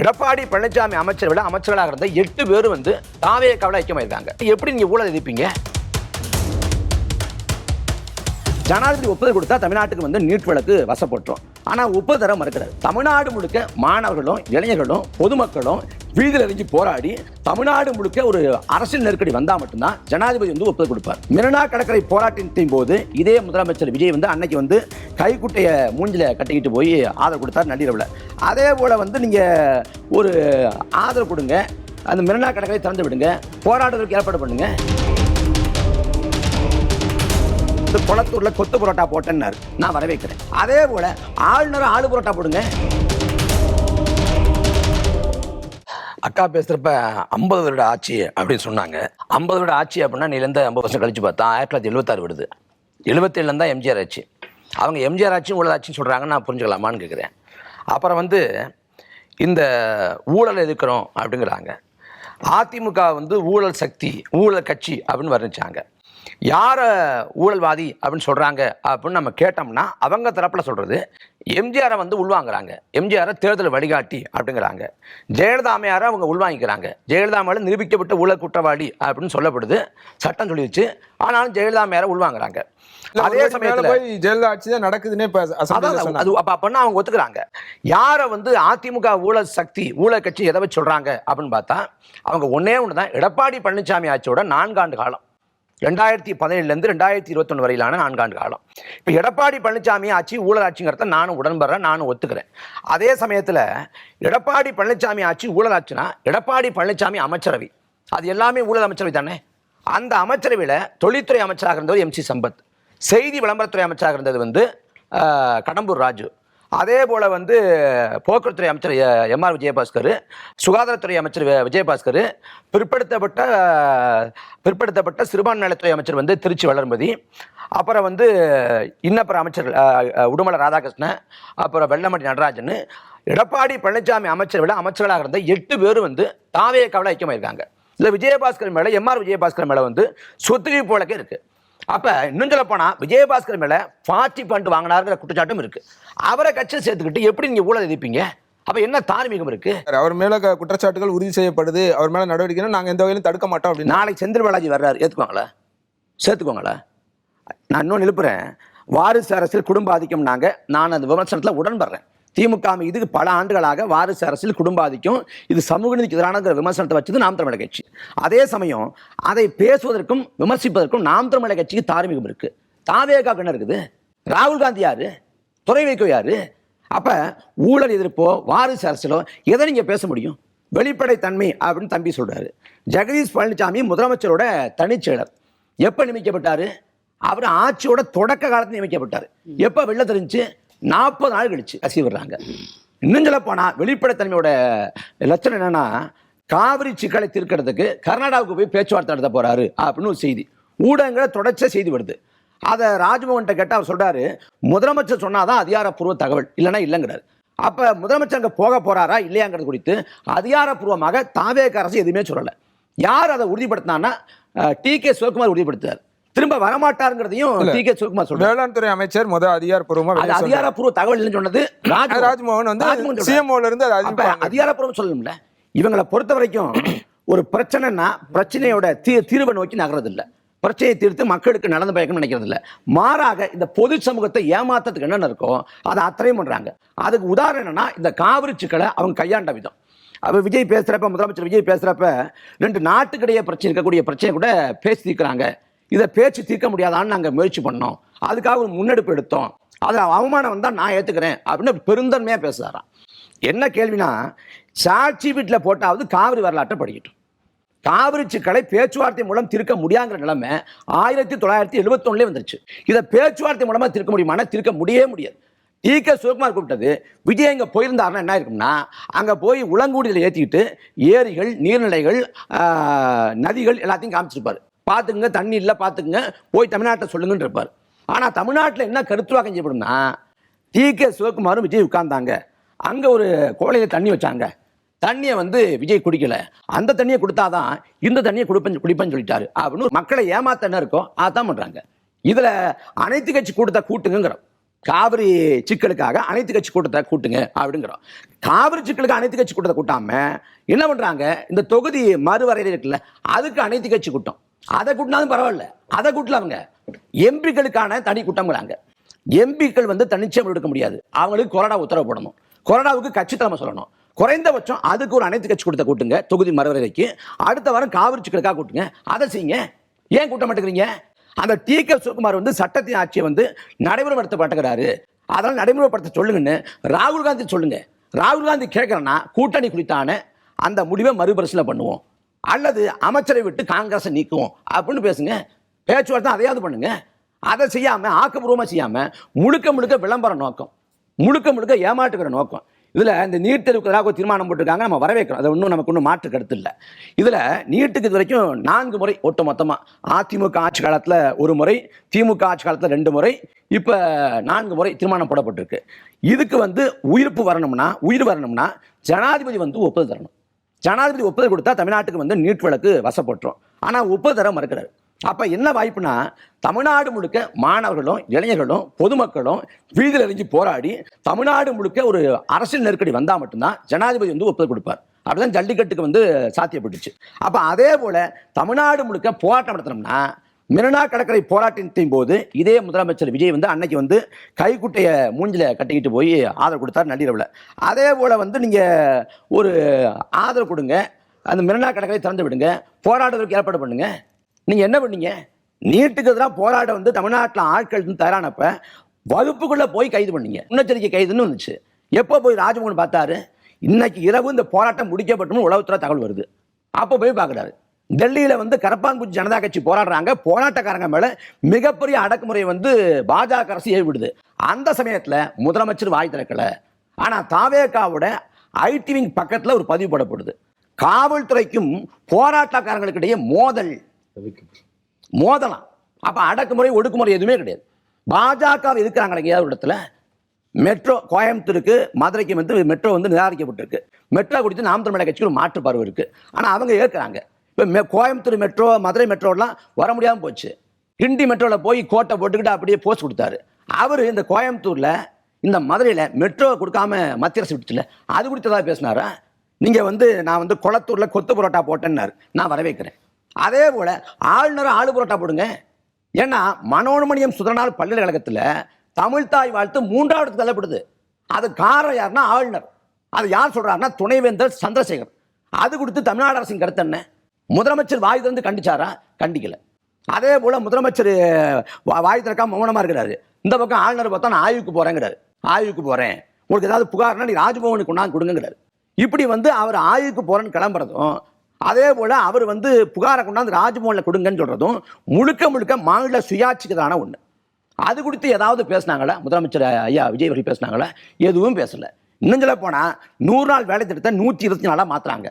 எடப்பாடி பழனிசாமி அமைச்சரை விட அமைச்சர்களாக இருந்த 8 பேரும் வந்து தாவேக்காவில் ஐக்கியமாயிருக்காங்க. எப்படி நீங்க ஊழல் எதிர்ப்பீங்க? ஜனாதிபதி ஒப்புதல் கொடுத்தா தமிழ்நாட்டுக்கு வந்து நீட் விளக்கு வசப்பட்டுரும். ஆனால் ஒப்புதல் தர மறுக்கிறார். தமிழ்நாடு முழுக்க மாணவர்களும் இளைஞர்களும் பொதுமக்களும் வீதியில் இறங்கி போராடி தமிழ்நாடு முழுக்க ஒரு அரசியல் நெருக்கடி வந்தால் மட்டும்தான் ஜனாதிபதி வந்து ஒப்புதல் கொடுப்பார். மெரினா கடற்கரை போராட்டத்தின் போது இதே முதலமைச்சர் விஜய் வந்து அன்னைக்கு வந்து கைக்குட்டைய மூஞ்சில கட்டிக்கிட்டு போய் ஆதரவு கொடுத்தார் நள்ளிரவில். அதே போல் வந்து நீங்கள் ஒரு ஆதரவு கொடுங்க, அந்த மெரினா கடற்கரை திறந்து விடுங்க, போராட்டத்திற்கு ஏற்பாடு பண்ணுங்க. குளத்தூர்ல கொத்து புரோட்டா போட்டேன்னாரு, நான் வரவேற்கிறேன். அதே போல ஆளுநர் ஆளு புரோட்டா போடுங்க. அக்கா பேசுறப்ப 50 வருட ஆட்சி அப்படின்னு சொன்னாங்க. 50 வருட ஆட்சி அப்படின்னா நீலேருந்து 50 வருஷம் கழிச்சு பார்த்தா 1976 வருது. 77 தான் எம்ஜிஆர் ஆட்சி. அவங்க எம்ஜிஆர் ஆட்சியும் ஊழல் ஆட்சின்னு சொல்றாங்க, நான் புரிஞ்சுக்கலாமான்னு கேட்குறேன். அப்புறம் வந்து இந்த ஊழல் எதிர்க்கிறோம் அப்படிங்கிறாங்க. அதிமுக வந்து ஊழல் சக்தி, ஊழல் கட்சி அப்படின்னு வர்ணிச்சாங்க. யார ஊழல்வாதி அப்படின்னு சொல்றாங்க அப்படின்னு நம்ம கேட்டோம்னா அவங்க தரப்புல சொல்றது எம்ஜிஆரை வந்து உள்வாங்குறாங்க, எம்ஜிஆரை தேர்தல் வழிகாட்டி அப்படிங்கிறாங்க. ஜெயலலிதா அம்மையாரை அவங்க உள்வாங்கிக்கிறாங்க. ஜெயலலிதா மேல நிரூபிக்கப்பட்ட ஊழல் குற்றவாளி அப்படின்னு சொல்லப்படுது, சட்டம் சொல்லிடுச்சு. ஆனாலும் ஜெயலலிதா அம்மையாரை உள்வாங்குறாங்க. அதே சமயத்துல ஜெயலலிதா ஆட்சி தான் நடக்குதுன்னே அப்படின்னா அவங்க ஒத்துக்கிறாங்க. யாரை வந்து அதிமுக ஊழல் சக்தி, ஊழல் கட்சி எதை வச்சு சொல்றாங்க அப்படின்னு பார்த்தா அவங்க ஒன்னே ஒண்ணுதான், எடப்பாடி பழனிசாமி ஆட்சியோட 4 ஆண்டு காலம், 2017 2021 வரையிலான 4 ஆண்டு காலம். இப்போ எடப்பாடி பழனிசாமி ஆட்சி ஊழல் ஆட்சிங்கிறத நானும் உடன்படுறேன், நானும் ஒத்துக்கிறேன். அதே சமயத்தில் எடப்பாடி பழனிசாமி ஆட்சி ஊழல் ஆட்சினா எடப்பாடி பழனிசாமி அமைச்சரவை அது எல்லாமே ஊழல் அமைச்சரவை தானே. அந்த அமைச்சரவையில் தொழில்துறை அமைச்சராக இருந்தவர் MC சம்பத், செய்தி விளம்பரத்துறை அமைச்சராக இருந்தது வந்து கடம்பூர் ராஜு, அதே போல் வந்து போக்குவரத்துறை அமைச்சர் MR விஜயபாஸ்கர், சுகாதாரத்துறை அமைச்சர் விஜயபாஸ்கர், பிற்படுத்தப்பட்ட சிறுபான்மை நலத்துறை அமைச்சர் வந்து திருச்சி வளர்மதி, அப்புறம் வந்து இன்னப்புற அமைச்சர் உடுமலை ராதாகிருஷ்ணன், அப்புறம் வெள்ளமட்டி நடராஜன். எடப்பாடி பழனிசாமி அமைச்சரை விட அமைச்சர்களாக இருந்த 8 பேரும் வந்து தாவேக்காவில் ஐக்கியமாயிருக்காங்க. இல்லை விஜயபாஸ்கர் மேலே, MR விஜயபாஸ்கர் மேலே வந்து சொத்துகை போலக்கே இருக்கு. அப்ப இன்னும் சொல்ல போனா விஜயபாஸ்கர் மேல பார்ட்டி ஃபண்ட் வாங்கினாருங்கிற குற்றச்சாட்டும் இருக்கு. அவரை கட்சியை சேர்த்துக்கிட்டு எப்படி நீங்க ஊழல் எதிர்ப்பீங்க? அப்ப என்ன தார்மீகம் இருக்கு? அவர் மேல குற்றச்சாட்டுகள் உறுதி செய்யப்படுது, அவர் மேல நடவடிக்கை நாங்க எந்த வகையிலும் தடுக்க மாட்டோம் அப்படின்னு. நாளைக்கு செந்தில் பாலாஜி வர்றாரு, ஏத்துக்குவாங்களா? சேர்த்துக்குவாங்களா? நான் இன்னும் எழுப்புறேன், வாரிசு அரசியல் குடும்ப ஆதிக்கம். நான் அந்த விமர்சனத்துல உடன்படுறேன். திமுக இதுக்கு பல ஆண்டுகளாக வாரிசு அரசியல் குடும்ப ஆதிக்கம், இது சமூக நீதிக்கு எதிரான விமர்சனத்தை வச்சது நாம் தமிழர் கட்சி. அதே சமயம் அதை பேசுவதற்கும் விமர்சிப்பதற்கும் நாம் தமிழர் கட்சிக்கு தார்மீகம் இருக்கு. தாவேகாவுக்கு என்ன இருக்குது? ராகுல் காந்தி யாரு? துறை வைக்கோ யாரு? அப்ப ஊழல் எதிர்ப்போ வாரிசு அரசியலோ எதை நீங்க பேச முடியும்? வெளிப்படைத்தன்மை அப்படின்னு தம்பி சொல்றாரு. ஜெகதீஷ் பழனிசாமி முதலமைச்சரோட தனிச்செயலர் எப்ப நியமிக்கப்பட்டாரு? அவர் ஆட்சியோட தொடக்க காலத்தில் நியமிக்கப்பட்டாரு. எப்ப வெளில தெரிஞ்சு 40 நாள் கழிச்சு கசி வர்றாங்க. இன்னும் சொல்ல போனா வெளிப்படைத்தன்மையோட லட்சணம் என்னன்னா, காவிரி சிக்கலை தீர்க்கிறதுக்கு கர்நாடகாவுக்கு போய் பேச்சுவார்த்தை நடத்த போறாரு அப்படின்னு ஒரு செய்தி ஊடகங்களை தொடர்ச்சியா செய்தி வருது. அதை ராஜ்மோகன் கேட்ட அவர் சொல்றாரு, முதலமைச்சர் சொன்னாதான் அதிகாரப்பூர்வ தகவல், இல்லைன்னா இல்லைங்கிறாரு. அப்ப முதலமைச்சர் அங்க போக போறாரா இல்லையாங்கிறது குறித்து அதிகாரப்பூர்வமாக தாவேக அரசு எதுவுமே சொல்லல. யார் அதை உறுதிப்படுத்தினா TK சிவகுமார் உறுதிப்படுத்தார். திரும்ப வரமாட்டாருங்கிறதையும் TK சிவகுமார் சொல்றாரு. வேளாண் துறை அமைச்சர் அதிகாரப்பூர்வமா அதிகாரப்பூர்வ தகவல் சொன்னது ராஜ்மோகன் வந்து சிஎம்ஓல இருந்து அதிகாரப்பூர்வம் சொல்லணும்ல. இவங்களை பொறுத்த வரைக்கும் ஒரு பிரச்சனைனா பிரச்சனையோட தீர்வை நோக்கி நகர்றது இல்லை, பிரச்சனையை தீர்த்து மக்களுக்கு நடந்து பயக்கணும்னு நினைக்கிறது இல்லை. மாறாக இந்த பொது சமூகத்தை ஏமாத்தத்துக்கு என்னென்ன இருக்கோ அதை அத்தனையும் பண்றாங்க. அதுக்கு உதாரணம் என்னன்னா இந்த காவிரி சிக்கலை அவங்க கையாண்ட விதம். அப்ப விஜய் பேசுறப்ப, முதலமைச்சர் விஜய் பேசுறப்ப 2 நாட்டுக்கிடையே பிரச்சனை இருக்கக்கூடிய பிரச்சனை கூட பேசி தீர்க்கிறாங்க. இதை பேச்சு தீர்க்க முடியாதான்னு நாங்கள் முயற்சி பண்ணோம், அதுக்காக ஒரு முன்னெடுப்பு எடுத்தோம், அதில் அவமானம் வந்தால் நான் ஏற்றுக்கிறேன் அப்படின்னு பெருந்தன்மையாக பேசுகிறாராம். என்ன கேள்வினா, சாட்சி வீட்டில் போட்டாவது காவிரி வரலாற்றை படிக்கட்டும். காவிரி சிக்கலை பேச்சுவார்த்தை மூலம் தீர்க்க முடியாங்கிற நிலைமை 1971 வந்துருச்சு. இதை பேச்சுவார்த்தை மூலமாக தீர்க்க முடியுமானா தீர்க்க முடியவே முடியாது. TK சிவகுமார் கூப்பிட்டது விஜய் இங்கே போயிருந்தாருன்னா என்ன இருக்கும்னா, அங்கே போய் உளங்கூடியில் ஏற்றிக்கிட்டு ஏரிகள், நீர்நிலைகள், நதிகள் எல்லாத்தையும் காமிச்சிருப்பாரு. பார்த்துக்குங்க, தண்ணி இல்லை பார்த்துக்குங்க, போய் தமிழ்நாட்டை சொல்லுங்கன்னு இருப்பார். ஆனால் தமிழ்நாட்டில் என்ன கருத்துவாக்கம் செய்யப்படும்னா, TK சிவகுமாரும் விஜய் உட்கார்ந்தாங்க, அங்கே ஒரு கோலையில் தண்ணி வச்சாங்க, தண்ணியை வந்து விஜய் குடிக்கல, அந்த தண்ணியை கொடுத்தாதான் இந்த தண்ணியை குடிப்பேன்னு சொல்லிட்டாரு அப்படின்னு மக்களை ஏமாத்த என்ன இருக்கோ அதான் பண்றாங்க. இதுல அனைத்து கட்சி கூட்டத்தை கூட்டுங்கிறோம். காவிரி சிக்கலுக்காக அனைத்து கட்சி கூட்டத்தை கூட்டுங்க அப்படிங்கிறோம். காவிரி சிக்கலுக்கு அனைத்து கட்சி கூட்டத்தை கூட்டாம என்ன பண்றாங்க, இந்த தொகுதி மறுவரையறை இருக்குல்ல, அதுக்கு அனைத்து கட்சி கூட்டம். அதை கூட்டினாலும் பரவாயில்ல, அதை கூட்டல. அவங்க எம்பிக்களுக்கான தனி கூட்டம்ங்கிறாங்க. எம்பிக்கள் வந்து தனிச்சம் எடுக்க முடியாது, அவங்களுக்கு கொறடா உத்தரவு போடணும், கொறடாவுக்கு கட்சி தலைமை சொல்லணும். குறைந்தபட்சம் அதுக்கு ஒரு அனைத்து கட்சி கூட்டத்தை கூட்டுங்க தொகுதி மறுவரைக்கு. அடுத்த வாரம் காவிரி சிக்கலுக்காக கூட்டுங்க, அதை செய்யுங்க. ஏன் கூட்ட மாட்டேங்கிறீங்க? அந்த டி.கே. சிவகுமார் வந்து சட்டத்தின் ஆட்சியை வந்து நடைமுறைப்படுத்தப்பட்டுகிறாரு, அதெல்லாம் நடைமுறைப்படுத்த சொல்லுங்கன்னு ராகுல் காந்தி சொல்லுங்க. ராகுல் காந்தி கேட்கறேன்னா கூட்டணி குறித்தான அந்த முடிவை மறுபரிசீலனை பண்ணுவோம், அல்லது அமைச்சரை விட்டு காங்கிரஸை நீக்குவோம் அப்படின்னு பேசுங்க. பேச்சுவார்த்தை அதையாவது பண்ணுங்க. அதை செய்யாம, ஆக்கப்பூர்வமாக செய்யாம, முழுக்க முழுக்க விளம்பர நோக்கம், முழுக்க முழுக்க ஏமாற்றுகிற நோக்கம். இதில் இந்த நீட் தேர்வுக்கு எதிராக தீர்மானம் போட்டிருக்காங்க, நம்ம வரவேற்கிறோம். அதை இன்னும் நமக்கு ஒன்றும் மாற்று கருத்து இல்லை. இதில் நீட்டுக்கு இது வரைக்கும் 4 முறை ஒட்டு மொத்தமாக அதிமுக ஆட்சி காலத்தில் 1 முறை, திமுக ஆட்சி காலத்தில் 2 முறை, இப்போ 4 முறை தீர்மானம் போடப்பட்டிருக்கு. இதுக்கு வந்து உயிர் வரணும்னா ஜனாதிபதி வந்து ஒப்புதல் தரணும். ஜனாதிபதி ஒப்புதல் கொடுத்தா தமிழ்நாட்டுக்கு வந்து நீட் வழக்கு வசப்பட்டுரும். ஆனால் ஒப்புதல் தர மறுக்கிறார். அப்ப என்ன வாய்ப்புனா, தமிழ்நாடு முழுக்க மாணவர்களும் இளைஞர்களும் பொதுமக்களும் வீதியில் இறங்கி போராடி தமிழ்நாடு முழுக்க ஒரு அரசியல் நெருக்கடி வந்தா மட்டும்தான் ஜனாதிபதி வந்து ஒப்புதல் கொடுப்பார். அப்படிதான் ஜல்லிக்கட்டுக்கு வந்து சாத்தியப்பட்டுச்சு. அப்ப அதே போல தமிழ்நாடு முழுக்க போராட்டம் நடத்தணும்னா, மெரினா கடற்கரை போராட்டத்தின் போது இதே முதலமைச்சர் விஜய் வந்து அன்னைக்கு வந்து கைக்குட்டைய மூஞ்சில கட்டிக்கிட்டு போய் ஆதரவு கொடுத்தார் நள்ளிரவில். அதே போல வந்து நீங்க ஒரு ஆதரவு கொடுங்க, அந்த மெரினா கடற்கரை திறந்து விடுங்க, போராட்டத்திற்கு ஏற்பாடு பண்ணுங்க. நீங்க என்ன பண்ணீங்க? நீட்டுக்கு எதிராக போராட வந்து தமிழ்நாட்டில் ஆட்கள் தயாரானப்ப வகுப்புக்குள்ள போய் கைது பண்ணீங்க, முன்னெச்சரிக்கை கைதுன்னு வந்துச்சு. எப்போ போய் ராஜ்மோகன் பார்த்தாரு? இன்னைக்கு இரவு இந்த போராட்டம் முடிக்கப்பட்டோம்னு உளவுத்துறை தகவல் வருது. அப்போ போய் பார்க்குறாரு. டெல்லியில வந்து கரப்பான்பூச்சி ஜனதா கட்சி போராடுறாங்க, போராட்டக்காரங்க மேல மிகப்பெரிய அடக்குமுறை வந்து பாஜக அரசு ஏவிடுது. அந்த சமயத்துல முதலமைச்சர் வாய் திறக்கல. ஆனா தாவேகாவோட ஐடி விங் பக்கத்துல ஒரு பதிவு போடப்படுது. காவல்துறைக்கும் போராட்டக்காரங்களுக்கு இடையே மோதலாம். அப்ப அடக்குமுறை ஒடுக்குமுறை எதுவுமே கிடையாது. பாஜக எதிர்க்கிறாங்க ஏதாவது இடத்துல. மெட்ரோ கோயம்புத்தூருக்கு மதுரைக்கு வந்து மெட்ரோ வந்து நிராகரிக்கப்பட்டிருக்கு. மெட்ரோ குறித்து நாம் தமிழக கட்சிக்கு ஒரு மாற்று பார்வை இருக்கு. ஆனா அவங்க ஏற்கிறாங்க. இப்போ கோயம்புத்தூர் மெட்ரோ மதுரை மெட்ரோலாம் வர முடியாமல் போச்சு. கிண்டி மெட்ரோவில் போய் கோட்டை போட்டுக்கிட்டு அப்படியே போஸ்ட் கொடுத்தாரு. அவர் இந்த கோயம்புத்தூர்ல இந்த மதுரையில் மெட்ரோ கொடுக்காம மத்திய அரசு விட்டுச்சுல, அது குறித்து ஏதாவது பேசினாரா? நீங்க வந்து நான் வந்து குளத்தூர்ல கொத்து புரோட்டா போட்டேன்னாரு, நான் வரவேற்கிறேன். அதே போல ஆளுநர் ஆளு புரோட்டா போடுங்க. ஏன்னா மனோன்மணியம் சுதரநாள் பல்கலைக்கழகத்தில் தமிழ் தாய் வாழ்த்து 3வது தள்ளப்படுது. அது காரணம் யாருன்னா ஆளுநர். அது யார் சொல்றாருன்னா துணைவேந்தர் சந்திரசேகர். அது கொடுத்து தமிழ்நாடு அரசின் கருத்து என்ன? முதலமைச்சர் வாய் திறந்து கண்டிச்சாரா? கண்டிக்கல. அதே போல முதலமைச்சர் வாய் திறக்காம மௌனமா இருக்கிறாரு. இந்த பக்கம் ஆளுநர் பார்த்தா நான் ஆய்வுக்கு போறேங்கிறாரு. ஆய்வுக்கு போறேன், உங்களுக்கு ஏதாவது புகார்னா நீ ராஜ்பவனுக்கு கொண்டாந்து கொடுங்கிறாரு. இப்படி வந்து அவர் ஆய்வுக்கு போறேன்னு கிளம்புறதும், அதே போல அவர் வந்து புகாரை கொண்டாந்து ராஜ்பவன்ல கொடுங்கன்னு சொல்றதும் முழுக்க முழுக்க மாநில சுயாட்சிக்கு தான ஒண்ணு. அது குறித்து ஏதாவது பேசினாங்களா? முதலமைச்சர் ஐயா விஜய் அவர்கள் பேசினாங்களா? எதுவும் பேசல. இன்னும் சொல்ல போனா 100 நாள் வேலை திட்டத்தை 124 மாத்துறாங்க.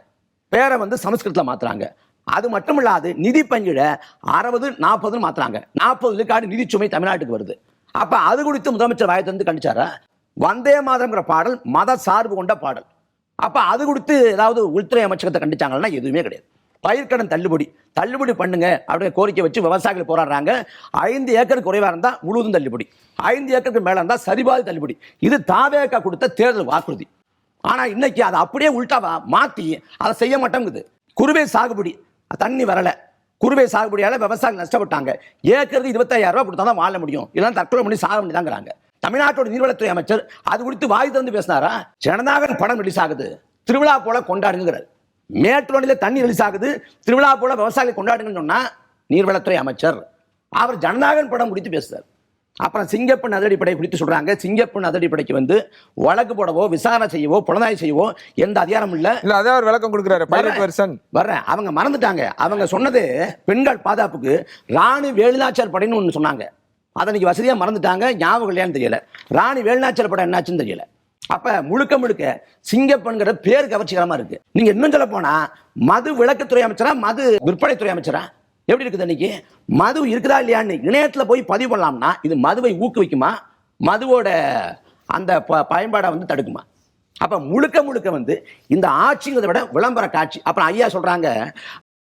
பேரை வந்து சமஸ்கிருதத்தில் மாத்துறாங்க. அது மட்டும் இல்லாது நிதி பங்கீட 60-40 மாத்துறாங்க. 40 விழுக்காடு நிதி சுமை தமிழ்நாட்டுக்கு வருது. அப்ப அது குறித்து முதலமைச்சர் வாயை திறந்து கண்டிச்சாரா? வந்தே மாதம்ங்கிற பாடல் மத சார்பு கொண்ட பாடல். அப்ப அது குறித்து ஏதாவது உள்துறை அமைச்சகத்தை கண்டிச்சாங்கன்னா எதுவுமே கிடையாது. பயிர்க்கடன் தள்ளுபடி பண்ணுங்க அப்படின்னு கோரிக்கை வச்சு விவசாயிகள் போராடுறாங்க. 5 ஏக்கர் குறைவா இருந்தா முழுவதும் தள்ளுபடி, 5 ஏக்கருக்கு மேல இருந்தா சரிபாதி தள்ளுபடி. இது தாவேகா கொடுத்த தேர்தல் வாக்குறுதி. ஆனா இன்னைக்கு அதை அப்படியே உள்டாவா மாத்தி அதை செய்ய மாட்டேங்குது. குறுவை சாகுபடி தண்ணி வரல, குறுவை சாகுபடியால விவசாயிகள் நஷ்டப்பட்டாங்க. ஏக்கருக்கு 25,000 ரூபாய் கொடுத்தா தான் வாழ முடியும், இல்லைன்னா தற்கொலை பண்ணி சாக வேண்டியதாங்கிறாங்க. தமிழ்நாட்டோட நீர்வளத்துறை அமைச்சர் அது குறித்து வாய் திறந்து பேசினாரா? ஜனநாயகன் படம் ரிலீஸ் ஆகுது, திருவிழா போல கொண்டாடுங்கிறார். மேட்டூரில தண்ணி ரிலீஸ் ஆகுது, திருவிழா போல விவசாயிகள் கொண்டாடுங்கன்னு சொன்னா நீர்வளத்துறை அமைச்சர் அவர் ஜனநாயகன் படம் குறித்து பேசுறார். அப்புறம் சிங்கப்பெண் அதிரடிப்படை குறித்து சொல்றாங்க. சிங்கப்பெண் அதிரடிப்படைக்கு வந்து வழக்கு போடவோ விசாரணை செய்யவோ புலனாய்வு செய்யவோ எந்த அதிகாரம் இல்ல. அதே ஒரு விளக்கம் கொடுக்கிறாரு. வர்றேன், அவங்க மறந்துட்டாங்க. அவங்க சொன்னது பெண்கள் பாதுகாப்புக்கு ராணி வேலுநாச்சியார் படைன்னு ஒன்று சொன்னாங்க. அதை இன்னைக்கு வசதியா மறந்துட்டாங்க. ஞாபகம் இல்லையான்னு தெரியல. ராணி வேலுநாச்சியார் படம் என்னாச்சுன்னு தெரியல. அப்ப முழுக்க சிங்கப்பெண்கிற பேர் கவர்ச்சிகரமா இருக்கு. நீங்க இன்னும் சொல்ல போனா மது விலக்குத்துறை அமைச்சரா, மது விற்பனைத்துறை அமைச்சரா எப்படி இருக்குது? இன்னைக்கு மது இருக்குதா இல்லையான்னு இணையத்துல போய் பதிவு பண்ணலாம்னா இது மதுவை ஊக்குவிக்குமா, மதுவோட அந்த பயன்பாடை வந்து தடுக்குமா? அப்ப முழுக்க வந்து இந்த ஆட்சிங்கிறத விட விளம்பர காட்சி. அப்புறம் ஐயா சொல்றாங்க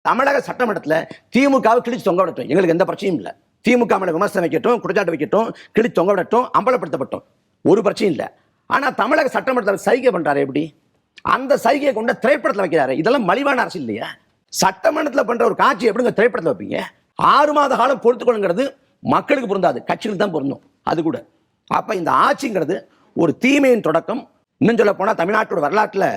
தமிழக சட்டமன்றத்தில் திமுகவை கிழிச்சு தொங்க விடட்டும், எங்களுக்கு எந்த பிரச்சனையும் இல்லை. திமுக மேல விமர்சனம் வைக்கட்டும், குற்றச்சாட்டு வைக்கட்டும், கிளி தொங்க விடட்டும், அம்பலப்படுத்தப்பட்டோம், ஒரு பிரச்சனையும் இல்லை. ஆனா தமிழக சட்டமன்றத்தில் சைகை பண்றாரு. எப்படி அந்த சைகையை கொண்ட திரைப்படத்தில் வைக்கிறாரு? இதெல்லாம் மலிவான அரசு இல்லையா? சட்டமன்றத்தில் பண்ற ஒரு காட்சி எப்படிங்க திரைப்படத்தில் வைப்பீங்க? 6 மாத காலம் பொறுத்துக்கொள்ளுங்கிறது மக்களுக்கு பொருந்தாது, கட்சிகளுக்கு தான் பொருந்தும். அது கூட அப்ப இந்த ஆட்சிங்கிறது ஒரு தீமையின் தொடக்கம். இன்னும் சொல்ல போனா தமிழ்நாட்டோட வரலாற்றுல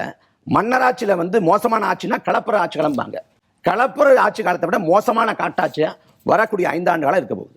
மன்னராட்சியில மோசமான ஆட்சினா கலப்புற ஆட்சி கிளம்பாங்க. கலப்புற ஆட்சி காலத்தை விட மோசமான காட்டாட்சியா வரக்கூடிய 5 ஆண்டு காலம் இருக்க போகுது.